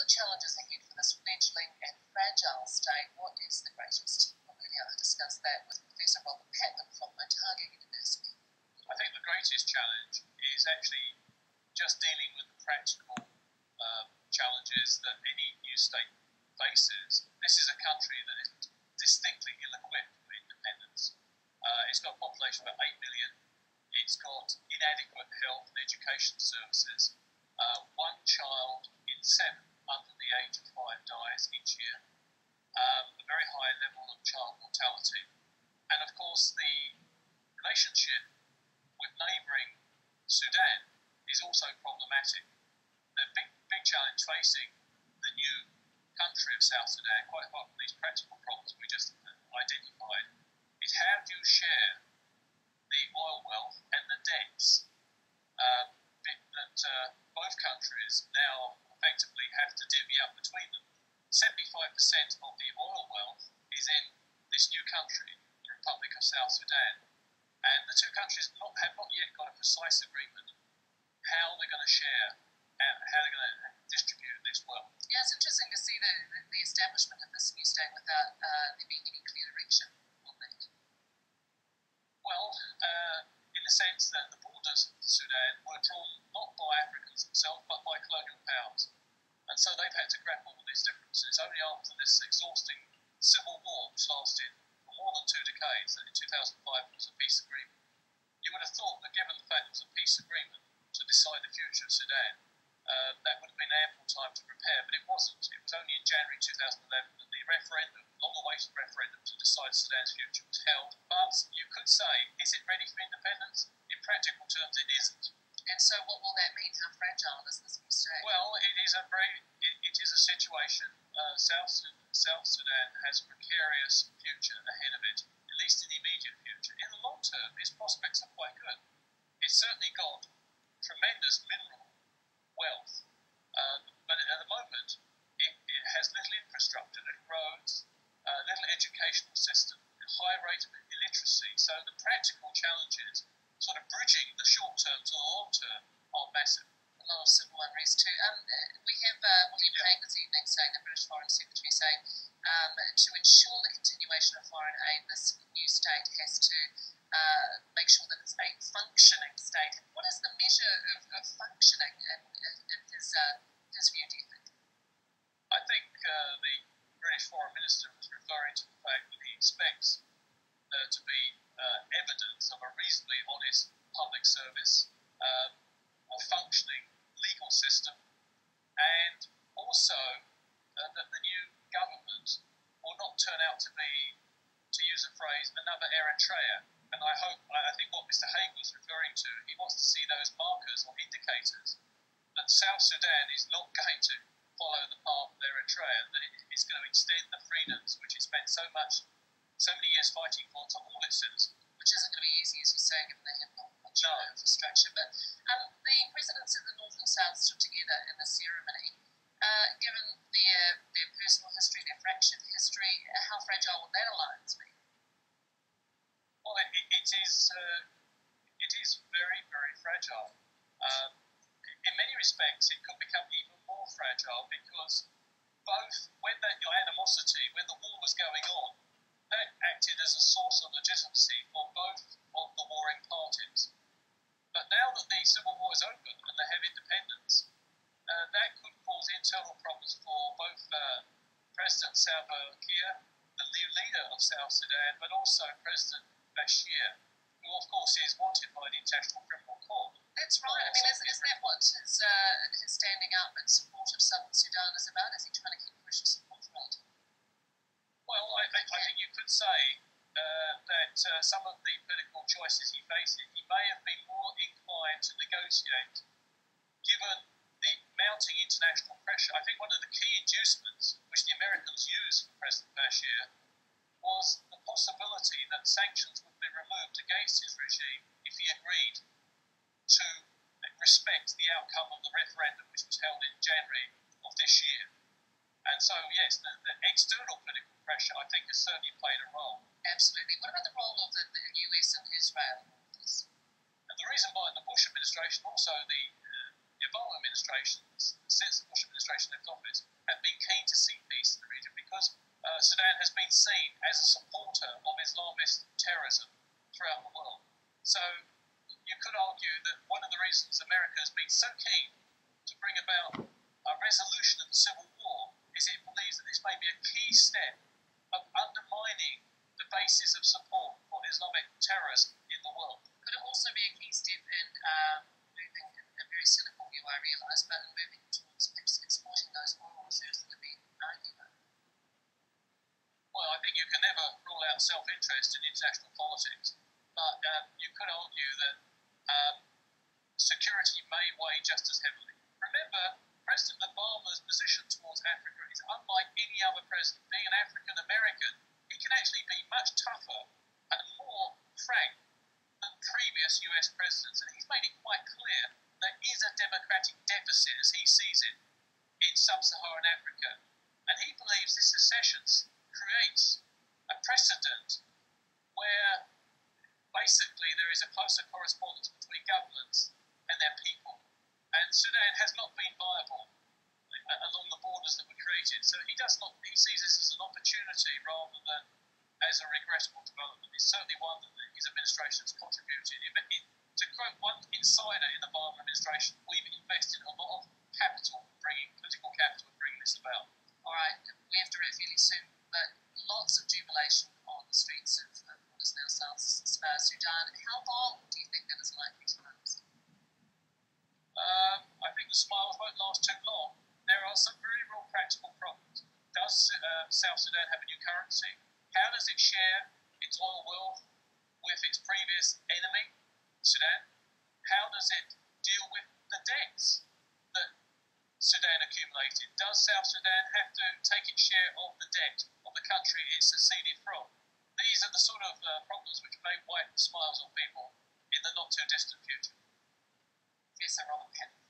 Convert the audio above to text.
the challenges ahead for this fledgling and fragile state? What is the greatest? We'll be able to discuss that with Professor Robert Patman from Otago University. I think the greatest challenge is actually just dealing with the practical challenges that any new state faces. This is a country that is distinctly ill-equipped for independence. It's got a population of about 8 million. It's got inadequate health and education services. One child in 7 under the age of 5 dies each year. A very high level of child mortality. And of course the relationship with neighbouring Sudan is also problematic. The big challenge facing the new country of South Sudan, quite apart from these practical problems we just identified, is how do you share the oil wealth and the debts that both countries now effectively have to divvy up between them. 75% of the oil wealth is in this new country, the Republic of South Sudan, and the two countries have not yet got a precise agreement how they're going to share, how they're going to distribute this wealth. Yeah, it's interesting to see the establishment of this new state without there being any clear direction on that. Well, in the sense that the borders of Sudan were drawn not by Africans themselves, but by colonial powers. And so they've had to grapple with these differences. Only after this exhausting civil war, which lasted for more than 2 decades, that in 2005 was a peace agreement, you would have thought that given the fact it was a peace agreement to decide the future of Sudan, that would have been ample time to prepare, but it wasn't. It was only in January 2011 that the referendum, long-awaited referendum to decide Sudan's future was held. But you could say, is it ready for independence? In practical terms, it isn't. And so what will that mean? How fragile is this new state? Well, it is a situation. South Sudan has a precarious future ahead of it, at least in the immediate future. In the long term, its prospects are quite good. It's certainly got tremendous mineral wealth, but at the moment it has little infrastructure, little roads, little educational system, high rate of illiteracy. So the practical challenges, sort of bridging the short term to the long term, are massive. A lot of civil unrest too. We have William Hague this evening saying, the British Foreign Secretary saying, to ensure the continuation of foreign aid, this new state has to make sure that it's a functioning state. What is the measure of functioning in his view, do you think? I think the British Foreign Minister was referring to the fact that he expects there to be evidence of a reasonably honest public service, a functioning legal system, and also that the new government will not turn out to be, to use a phrase, another Eritrea. And I think what Mr. Hague was referring to, he wants to see those markers or indicators that South Sudan is not going to follow the path of Eritrea, that it's going to extend the freedoms which it spent so many years fighting for to all its citizens. Which isn't going to be easy, as you say, given they have not much infrastructure. But the presidents of the North and South stood together in the ceremony. Given their personal history, their fractured history, how fragile will that alliance be? Well, it is very, very fragile. In many respects, it could become even more fragile because both, when the animosity, when the war was going on, that acted as a source of legitimacy for both of the warring parties. But now that the civil war is over and they have independence, that could cause internal problems for both President Salva Kiir, the new leader of South Sudan, but also President Bashir, who of course is wanted by the International Criminal Court. That's right. I mean, is that what his standing up in support of Southern Sudan is about? Is he trying to keep pushing support for it? Well, I think you could say that some of the political choices he faces, he may have been more inclined to negotiate, given the mounting international pressure. I think one of the key inducements which the Americans used for President Bashir was the possibility that sanctions would be removed against his regime if he agreed to respect the outcome of the referendum which was held in January of this year. And so, yes, the external political pressure, I think, has certainly played a role. Absolutely. What about the role of the US and Israel in all this? And the reason why the Bush administration, also the Obama administrations, since the Bush administration left office, have been keen to see peace in the region because Sudan has been seen as a supporter of Islamist terrorism throughout the world. So you could argue that one of the reasons America has been so keen to bring about a resolution of the civil war is it believes that this may be a key step of undermining the basis of support for Islamic terrorism in the world. Could it also be a key step in moving, a very cynical view I realise, but in moving towards exporting those oil reserves that have been argued about? Well, I think you can never rule out self-interest in international politics, but you could argue that security may weigh just as heavily. Remember, President Obama's position towards Africa is unlike any other president. Being an African-American, he can actually be much tougher and more frank than previous US presidents, and he's made it quite clear there is a democratic deficit, as he sees it, in sub-Saharan Africa. And he believes this secession creates a precedent where basically there is a closer correspondence between governments and their people. And Sudan has not been viable along the borders that were created. So he sees this as an opportunity rather than as a regrettable development. It's certainly one that his administration has contributed. To quote one insider in the Obama administration, we've invested a lot of political capital in bringing this about. All right, we have to wrap fairly soon, but lots of jubilation on the streets of what is now South Sudan. How long do you think that is likely to last? I think the smiles won't last too long. There are some very real practical problems. Does South Sudan have a new currency? How does it share its oil wealth with its previous enemy, Sudan? How does it deal with the debts that Sudan accumulated? Does South Sudan have to take its share of the debt of the country it seceded from? These are the sort of problems which may wipe the smiles off people in the not too distant future. Professor Robert Patman.